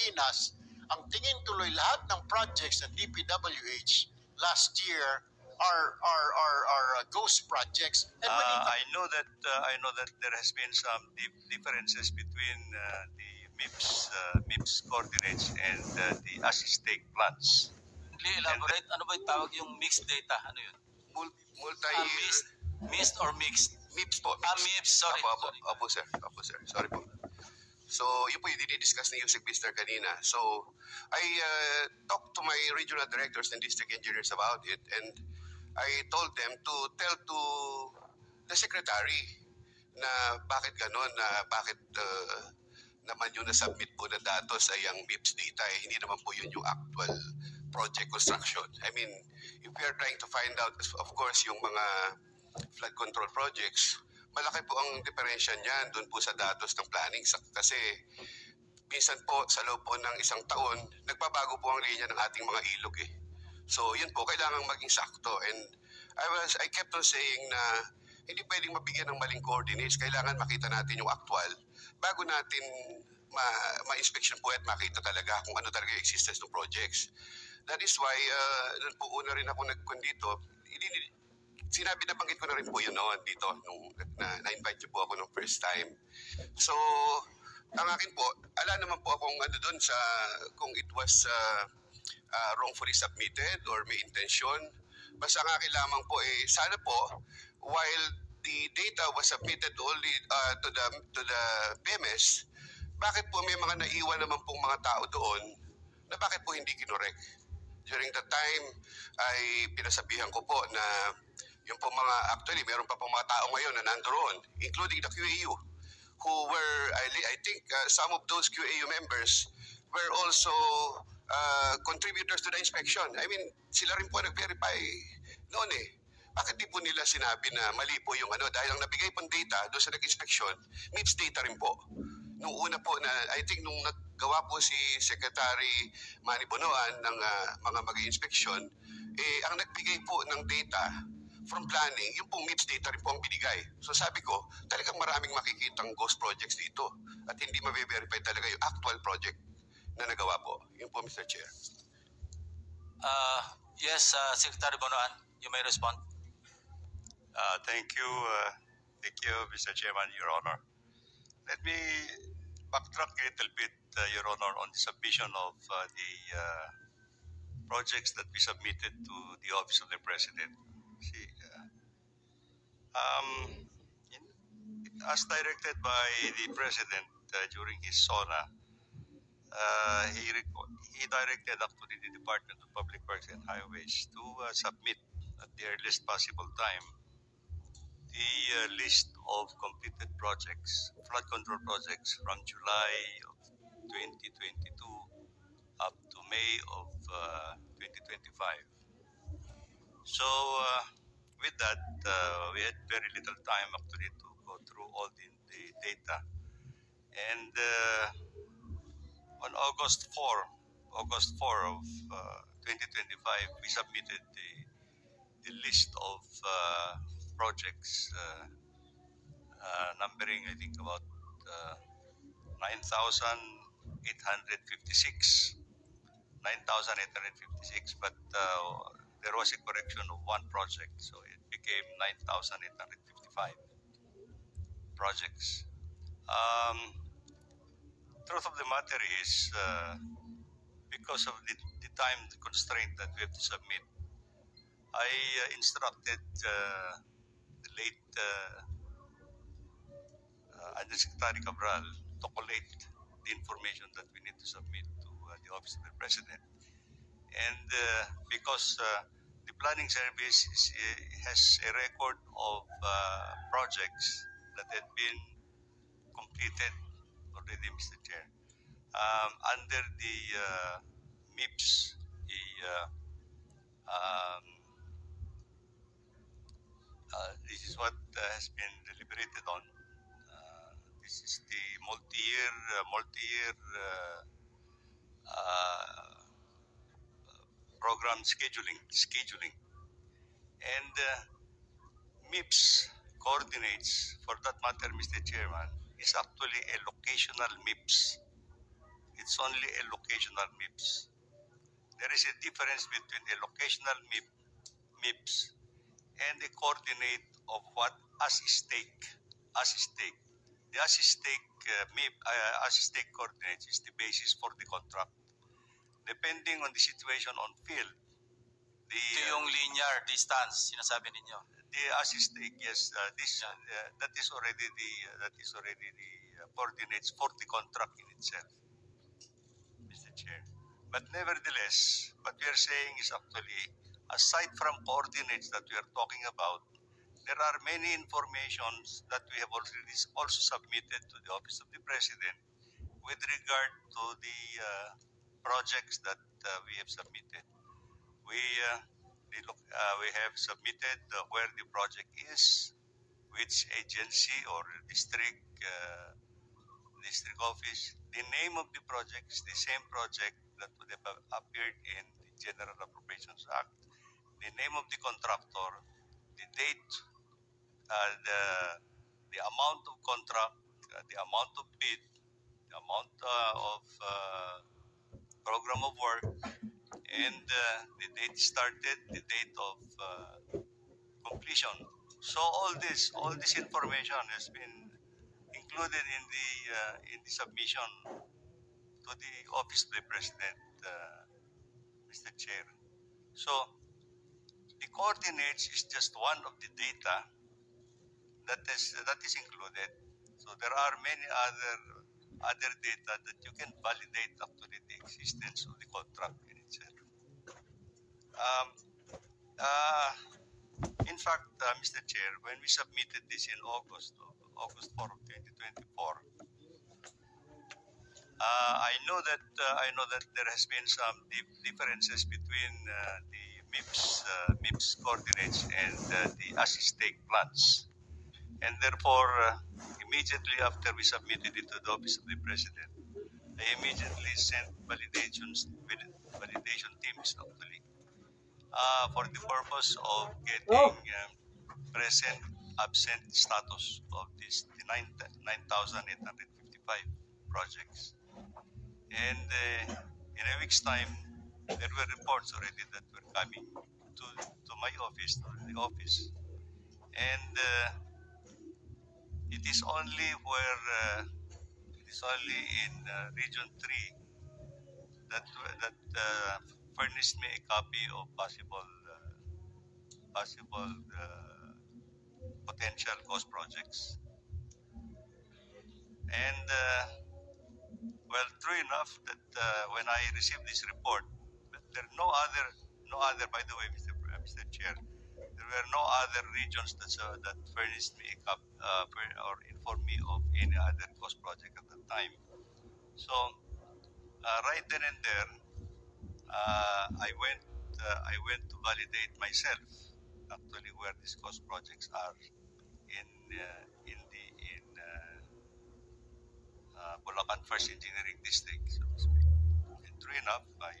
Pilipinas, ang tingin tuloy lahat ng projects ng DPWH last year are ghost projects. And when I know that there has been some differences between the MIPS coordinates and the assist-take plans. Elaborate, ano ba yung tawag yung mixed data? Ano yun? Multi-year. Mixed or mixed? MIPS po. MIPS, sorry. Apo, sir. Sorry po. So, yun po yung dinidiscuss ni Yusek Mister kanina. So, I talked to my regional directors and district engineers about it, and I told them to tell to the secretary na bakit ganon, na bakit naman yung na-submit po na datos ay ang MIPS data, hindi naman po yun yung actual project construction. I mean, if we are trying to find out, of course, yung mga flood control projects, malaki po ang diferensya niyan doon po sa datos ng planning kasi minsan po sa loob po ng isang taon, nagbabago po ang linya ng ating mga ilog eh. So yun po, kailangan maging sakto. And I kept on saying na hindi pwedeng mabigyan ng maling coordinates. Kailangan makita natin yung actual bago natin ma-inspection po at makita talaga kung ano talaga yung existence ng projects. That is why, nun po una rin ako nagkondito, sinabi na banggit ko na rin po yun noon dito nung na-invite niyo po ako nung first time. So, ang akin po, ala naman po akong ano doon sa kung it was wrongfully submitted or may intention. Basta ang akin lamang po sana po, while the data was submitted only to the PMS, bakit po may mga naiwan naman pong mga tao doon na bakit po hindi kinorek? During that time, ay pinasabihan ko po na yung po actually, meron pa pong mga tao ngayon na nandoon, including the QAU, who were, I think, some of those QAU members were also contributors to the inspection. I mean, sila rin po nag-verify noon eh. Bakit di po nila sinabi na mali po yung dahil ang nabigay pong data doon sa nag-inspection, MIPS data rin po. Nung una po na, I think nung naggawa po si Secretary Manny Bonoan ng mga mag-inspection, ang nagbigay po ng data from planning, yung pong MIPS data rin po ang binigay. So sabi ko, talagang maraming makikitang ghost projects dito at hindi mabe-verify talaga yung actual project na nagawa po. Yun po, Mr. Chair. Yes, Secretary Bonoan, you may respond. Thank you, Mr. Chairman, Your Honor. Let me backtrack a little bit, Your Honor, on the submission of the projects that we submitted to the Office of the President. See, as directed by the President during his SONA, he directed actually the Department of Public Works and Highways to submit at the earliest possible time the list of completed projects, flood control projects from July of 2022 up to May of 2025. So with that, we had very little time actually to go through all the data. And on August 4 of 2025, we submitted the list of projects numbering, I think, about 9,856, but there was a correction of one project, so it became 9,855 projects. Truth of the matter is, because of the time constraint that we have to submit, I instructed the late Undersecretary Cabral to collate the information that we need to submit to the Office of the President. And because the planning service has a record of projects that had been completed already, Mr. Chair, under the MIPS, this is what has been deliberated on. This is the multi-year program scheduling, and MIPS coordinates, for that matter, Mr. Chairman, is actually a locational MIPS. it's only a locational MIPS. There is a difference between a locational MIPS and a coordinate of what as stake. As stake. The as stake as stake coordinates is the basis for the contract. Depending on the situation on field, the Ito yung linear distance, sinasabi ninyo. the as stake, yes, that is already the coordinates for the contract in itself, Mr. Chair. But nevertheless, what we are saying is actually, aside from coordinates that we are talking about, there are many informations that we have already also submitted to the Office of the President with regard to the projects that we have submitted. We have submitted where the project is, which agency or district office. The name of the project is the same project that would have appeared in the General Appropriations Act. The name of the contractor, the date, the amount of contract, the amount of bid, the amount of program of work, and the date started, the date of completion. So all this information has been included in the submission to the Office of the President, Mr. Chair. So the coordinates is just one of the data that is included. So there are many other data that you can validate actually the existence of the contract in itself. In fact, Mr. Chair, when we submitted this in August 4 of 2024, I know that there has been some differences between the MIPS coordinates and the as-stake plans, and therefore, immediately after we submitted it to the Office of the President, I immediately sent validation teams actually for the purpose of getting present absent status of the 9,855 projects. And in a week's time, there were reports already that were coming to my office, to the office. And it is only in Region 3 that furnished me a copy of possible potential cost projects. And well, true enough that when I received this report, there are no other. By the way, Mr. Chair, there were no other regions that furnished me or informed me of any other cost project at the time. So right then and there, I went to validate myself actually where these cost projects are in Bulacan First Engineering District, so to speak. And true enough, by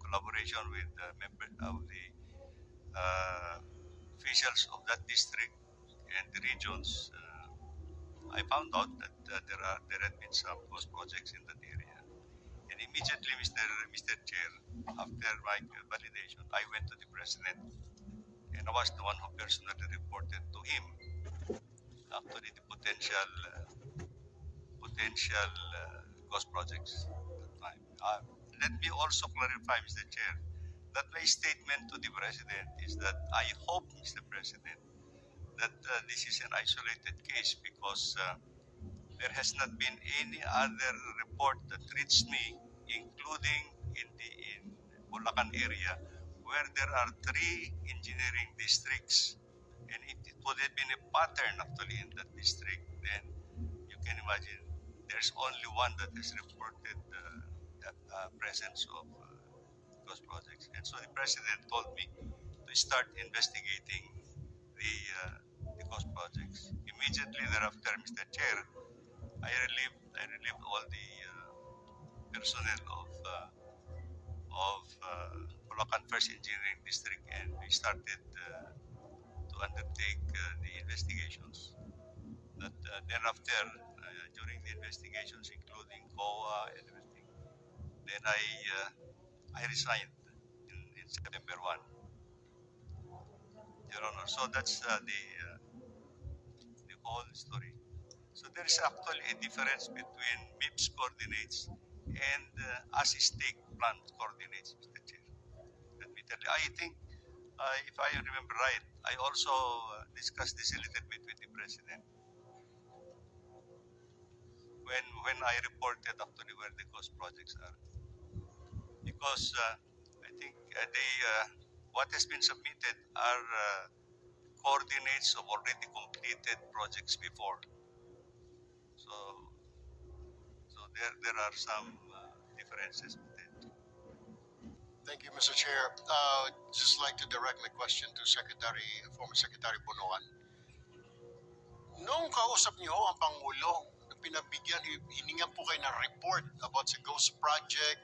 collaboration with members of the officials of that district and the regions, I found out that there had been some cost projects in that area. And immediately, Mr. Chair, after my validation, I went to the President, and I was the one who personally reported to him actually the potential cost projects at that time. Let me also clarify, Mr. Chair, that my statement to the President is that I hope, Mr. President, that this is an isolated case because there has not been any other report that reached me, including in Bulacan area, where there are 3 engineering districts. And if it would have been a pattern actually in that district, then you can imagine there's only one that has reported presence of cost projects. And so the President told me to start investigating the cost projects. Immediately thereafter, Mr. Chair, I relieved all the personnel of Bulacan First Engineering District, and we started to undertake the investigations. That thereafter, during the investigations, including COA and everything, and I resigned in September 1, Your Honor. So that's the whole story. So there is actually a difference between MIPS coordinates and as-stake plan coordinates, Mr. Chair. Let me tell you, I think, if I remember right, I also discussed this a little bit with the President when I reported actually where the ghost projects are. Because I think what has been submitted are coordinates of already completed projects before. So there are some differences. Thank you, Mr. Chair. Just like to direct my question to former Secretary Bonoan. Noong kausap niyo ang Pangulo, hiningan po kayo ng report about sa Ghost Project,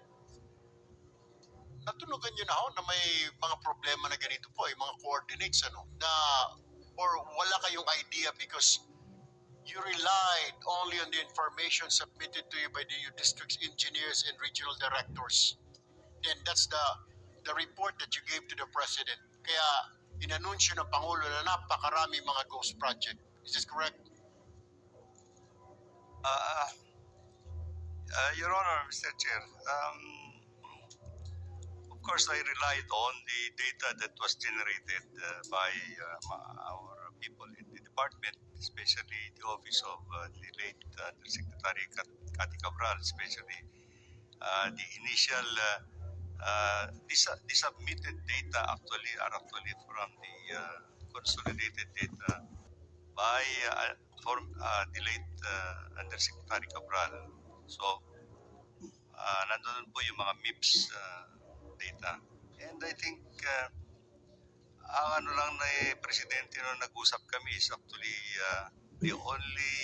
natunugan niyo na na may mga problema na ganito po, mga coordinates, or wala kayong idea because you relied only on the information submitted to you by the district engineers and regional directors. Then that's the report that you gave to the President. Kaya inanunsyo ng Pangulo na napakarami mga ghost project. Is this correct? Your Honor, Mr. Chair, of course I relied on the data that was generated by our people in the department, especially the office of the late Secretary Cathy Cabral, especially the initial the submitted data are actually from the consolidated data by the late Undersecretary Cabral. So, nandun po yung mga MIPS data. And I think, ang ano lang na Presidente nung nag-usap kami is actually the only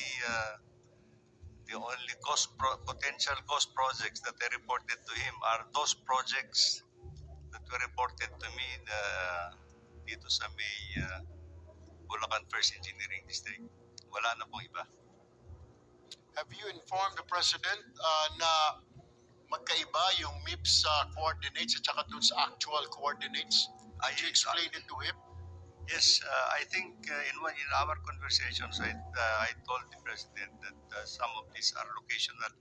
potential cost projects that I reported to him are those projects that were reported to me dito sa may Bulacan First Engineering District. Wala na pong iba. Have you informed the President na magkaiba yung MIPS coordinates at saka dun sa actual coordinates? Did you explain it to him? Yes, I think in our conversations, I told the President that some of these are locational.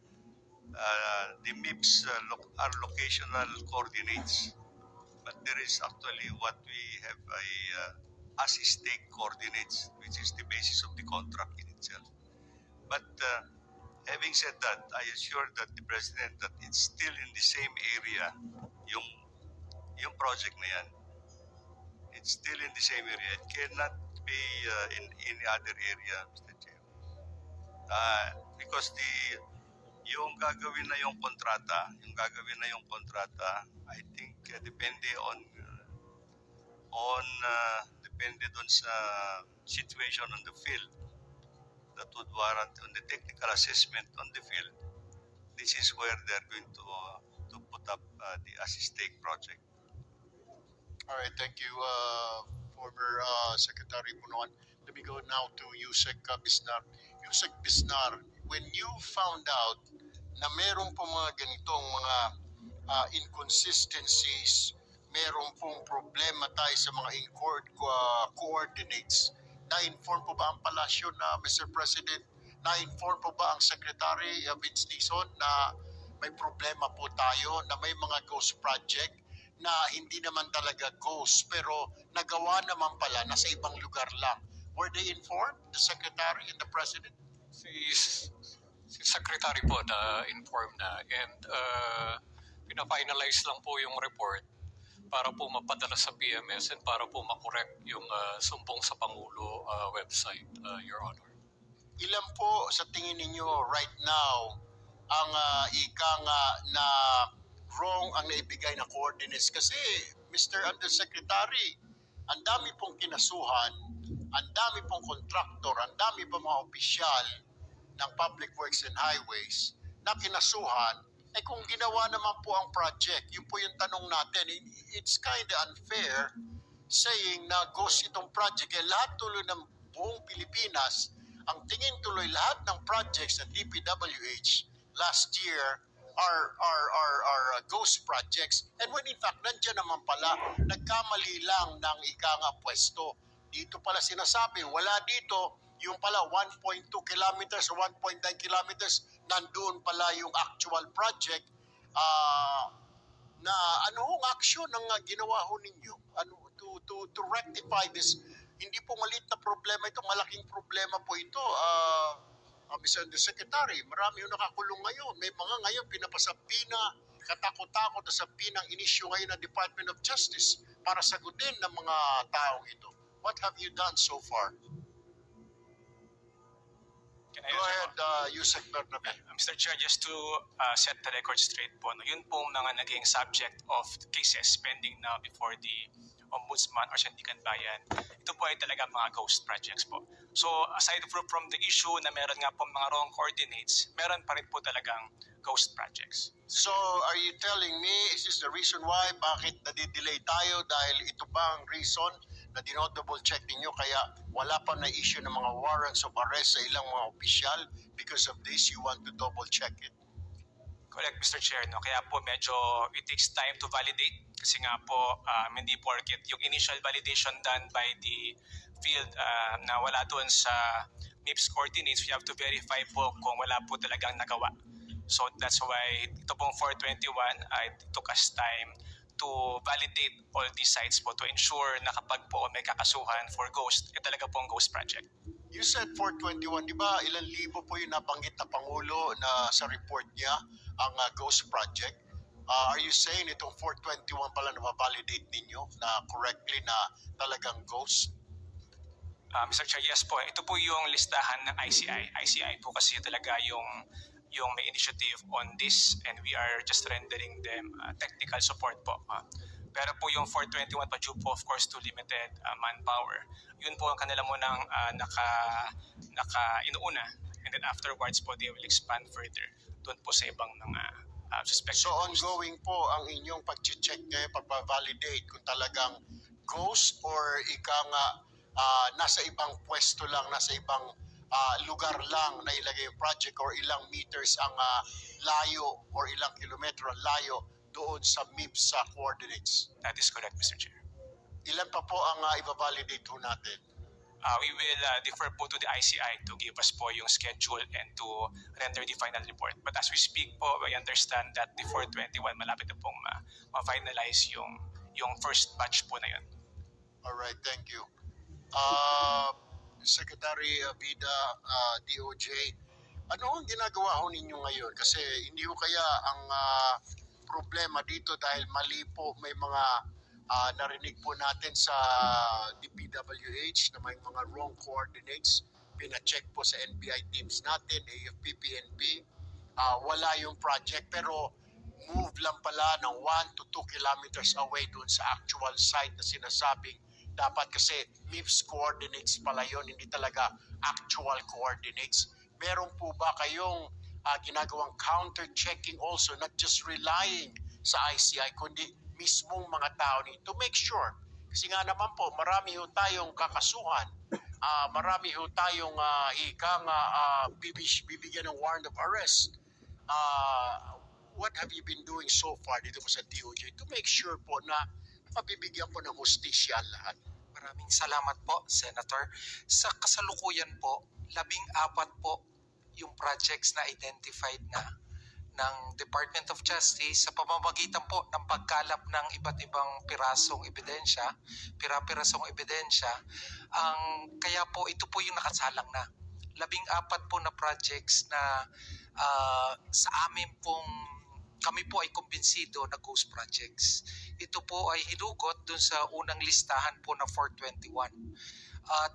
The MIPS are locational coordinates, but there is actually what we have as-stake coordinates, which is the basis of the contract in itself. But having said that, I assured that the President that it's still in the same area, yung project na yan. It's still in the same area. It cannot be in any other area, Mr. Chair. Because yung gagawin na yung kontrata, I think depende depende dun sa situation on the field that would warrant on the technical assessment on the field. This is where they're going to put up the as-stake project. All right, thank you, former Secretary Bunuan. Let me go now to Yusek Bisnar. Yusek Bisnar, when you found out na meron po mga ganitong mga inconsistencies, meron pong problema tayo sa mga coordinates, na-inform po ba ang palasyo na, Mr. President, na-inform po ba ang Secretary Vince Dizon na may problema po tayo, na may mga ghost project na hindi naman talaga ghost pero nagawa naman pala nasa ibang lugar lang? Were they informed, the Secretary and the President? Si Secretary po na-inform na and pina-finalize lang po yung report para po mapadala sa PMS and para po makorek yung sumbong sa Pangulo website, Your Honor. Ilan po sa tingin ninyo right now ang ika nga na wrong ang naibigay na coordinates? Kasi, Mr. Undersecretary, ang dami pong kinasuhan, ang dami pong contractor, ang dami pong mga opisyal ng Public Works and Highways na kinasuhan, kung ginawa naman po ang project, yun po yung tanong natin. It's kind of unfair saying na ghost itong project. Lahat tuloy ng buong Pilipinas, ang tingin tuloy lahat ng projects ng DPWH last year are ghost projects. And when in fact, nandiyan naman pala, nagkamali lang ng ika nga pwesto. Dito pala sinasabi, wala dito, yung pala 1.2 kilometers or 1.9 kilometers, nandun pala yung actual project. Na anong action ang ginawa ho ninyo to rectify this? Hindi po maliit na problema ito, malaking problema po ito. Mr. Undersecretary, marami yung nakakulong ngayon. May mga ngayon pinapasapina, katakot-takot na sapina ang inisyu ngayon ng Department of Justice para sagutin ng mga taong ito. What have you done so far? Go ahead, Yusek Bernabe. Mr. Chair, just to set the record straight po, no, yun po mga naging subject of cases pending now before the Ombudsman or Sandigan Bayan. Ito po ay talaga mga ghost projects po. So aside from the issue na meron nga po mga wrong coordinates, meron pa rin po talagang ghost projects. So are you telling me, is this the reason why bakit nadidelay tayo dahil ito ba ang reason na dinodouble check ninyo kaya wala pa na issue ng mga warrants of arrest sa ilang mga opisyal? Because of this, you want to double check it? Correct, Mr. Chair. No? Kaya po medyo it takes time to validate kasi nga po hindi porket yung initial validation done by the field na wala doon sa MIPS coordinates, we have to verify po kung wala po talagang nagawa. So that's why ito pong 421, it took us time to validate all these sites po to ensure na kapag po may kakasuhan for ghost, talaga pong ghost project. You said 421, di ba ilang libo po yung nabanggit na Pangulo na sa report niya ang ghost project? Are you saying itong 421 pala na ma-validate ninyo na correctly na talagang ghost? Mr. Chair, yes po. Ito po yung listahan ng ICI. ICI po kasi talaga yung may initiative on this and we are just rendering them technical support po. Pero po yung 421 pa due po of course to limited manpower. Yun po ang kanila munang inuuna and then afterwards po they will expand further doon po sa ibang mga suspected. So ongoing po ang inyong pag-check ngayon, pag-validate kung talagang ghost or ika nga nasa ibang pwesto lang, nasa ibang lugar lang na ilagay yung project or ilang meters ang layo or ilang kilometro ang layo doon sa MIPS coordinates. That is correct, Mr. Chair. Ilan pa po ang i-validate ho natin? We will defer po to the ICI to give us po yung schedule and to render the final report. But as we speak po, we understand that the 421 malapit na pong ma-finalize yung first batch po na yun. Alright, thank you. Secretary Vida, DOJ, ano ang ginagawa ho ninyo ngayon? Kasi hindi ho kaya ang problema dito dahil mali po may mga narinig po natin sa DPWH na may mga wrong coordinates. Pina-check po sa NBI teams natin, AFP, PNP. Wala yung project pero move lang pala ng 1 to 2 kilometers away doon sa actual site na sinasabing dapat kasi MIPS coordinates pala yun, hindi talaga actual coordinates. Meron po ba kayong ginagawang counter-checking also, not just relying sa ICI, kundi mismong mga tao to make sure? Kasi nga naman po, marami ho tayong kakasuhan, marami ho tayong bibigyan ng warrant of arrest. What have you been doing so far dito po sa DOJ to make sure po na mabibigyan po ng hustisya ang lahat? Maraming salamat po, Senator. Sa kasalukuyan po, 14 po yung projects na identified na ng Department of Justice sa pamamagitan po ng pagkalap ng iba't ibang pirasong ebidensya, pirasong ebidensya. Kaya po ito po yung nakasalang na. 14 po na projects na sa amin pong kami po ay kumbinsido na ghost projects. Ito po ay hinugot dun sa unang listahan po na 421.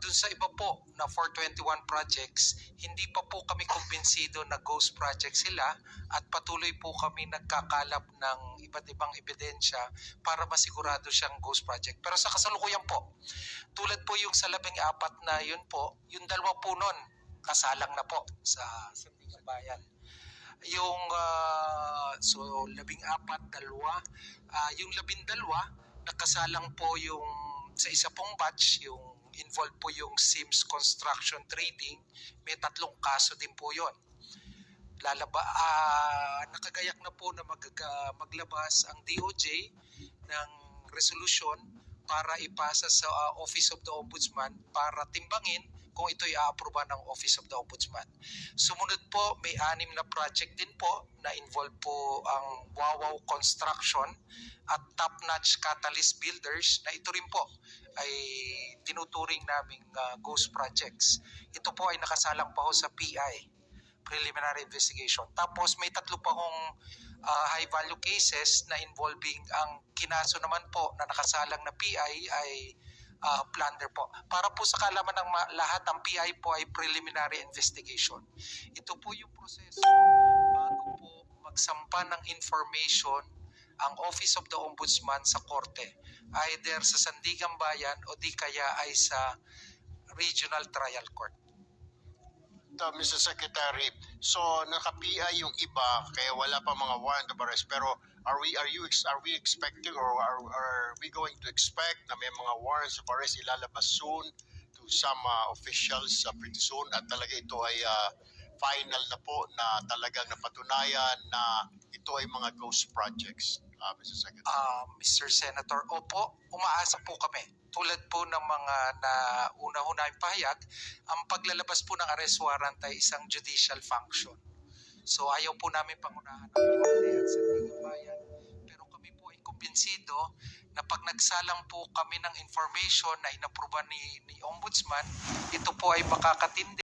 Dun sa iba po na 421 projects, hindi pa po kami kumbinsido na ghost projects sila at patuloy po kami nagkakalap ng iba't ibang ebidensya para masigurado siyang ghost project. Pero sa kasalukuyan po, tulad po yung sa 14 na yun po, yung 2 po nun, kasalang na po sa Sandigan Bayan. Yung so 14, 2, yung 12 nakasalang po yung sa isa pong batch, yung involved po yung Sims Construction Trading, may 3 kaso din po yon. nakagayak na po na maglabas ang DOJ ng resolution para ipasa sa Office of the Ombudsman para timbangin kung ito'y aaproba ng Office of the Ombudsman. Sumunod po, may 6 na project din po na involve po ang Wawaw Construction at Top Notch Catalyst Builders na ito rin po ay tinuturing naming ghost projects. Ito po ay nakasalang pa ho sa PI, Preliminary Investigation. Tapos may 3 pa hong high value cases na involving ang kinaso naman po na nakasalang na PI ay plunder po. Para po sa kalaman ng lahat, ang PI po ay preliminary investigation. Ito po yung proseso bago po magsampa ng information ang Office of the Ombudsman sa korte, either sa Sandigan Bayan o di kaya ay sa Regional Trial Court. Mr. Secretary, so naka-PI yung iba kaya wala pa mga warrant of arrest, pero are we expecting or are we going to expect na may mga warrants of arrest ilalabas soon to some officials pretty soon, at talaga ito ay final na po na talagang napatunayan na ito ay mga ghost projects, Mr. Secretary? Mr. Senator, opo, umaasa po kami. Tulad po ng mga nauna-unang pahayag, ang paglalabas po ng arrest warrant ay isang judicial function. So ayaw po namin pangunahan ang korte at sa bayan. Pero kami po ay kumbinsido na pag nagsalang po kami ng information na inapruban ni Ombudsman, ito po ay makakatindi